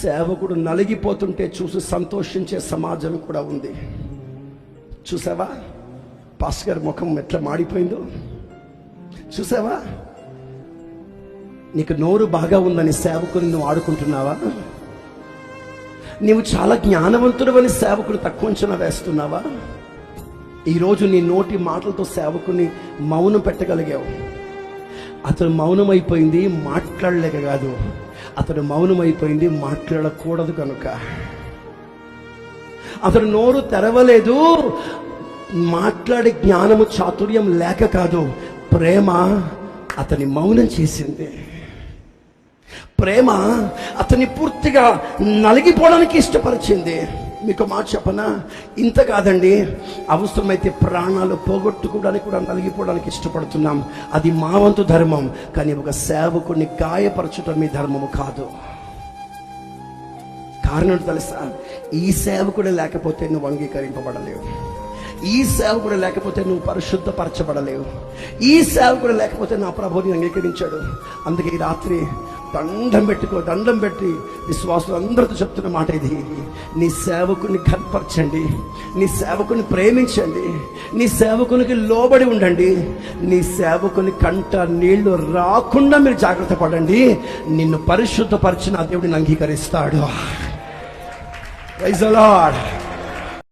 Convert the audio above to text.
సేవకుడు నలిగిపోతుంటే చూసి సంతోషించే సమాజం కూడా ఉంది. చూసావా పాస్టర్ గారి ముఖం ఎట్లా మాడిపోయిందో? చూసావా? నీకు నోరు బాగా ఉందని సేవకుని నువ్వు ఆడుకుంటున్నావా? నీవు చాలా జ్ఞానవంతుడు అని సేవకుడు తక్కువ అంచనా వేస్తున్నావా? ఈరోజు నీ నోటి మాటలతో సేవకుని మౌనం పెట్టగలిగావు. అతడు మౌనమైపోయింది మాట్లాడలేక కాదు, అతడు మౌనమైపోయింది మాట్లాడకూడదు కనుక. అతడు నోరు తెరవలేదు మాట్లాడే జ్ఞానము చాతుర్యం లేక కాదు, ప్రేమ అతని మౌనం చేసింది. ప్రేమ అతన్ని పూర్తిగా నలిగిపోవడానికి ఇష్టపరిచింది. మీకు మాట చెప్పనా? ఇంత కాదండి, అవసరమైతే ప్రాణాలు పోగొట్టుకోవడానికి కూడా నలిగిపోవడానికి ఇష్టపడుతున్నాం. అది మా వంతు ధర్మం. కానీ ఒక సేవకుడిని గాయపరచడం మీ ధర్మము కాదు. కారణం తెలుసా? ఈ సేవకుడే లేకపోతే నువ్వు అంగీకరింపబడలేవు. ఈ సేవకుడు లేకపోతే నువ్వు పరిశుద్ధపరచబడలేవు. ఈ సేవకుడు లేకపోతే నా ప్రభువుని అంగీకరించాడు. అందుకే ఈ రాత్రి దండం పెట్టి విశ్వాసులు అందరితో చెప్తున్న మాట ఇది: నీ సేవకుని కనపరచండి, నీ సేవకుని ప్రేమించండి, నీ సేవకునికి లోబడి ఉండండి. నీ సేవకుని కంట నీళ్లు రాకుండా మీరు జాగ్రత్త పడండి. నిన్ను పరిశుద్ధపరిచిన దేవుడిని అంగీకరిస్తాడు. Praise the lord.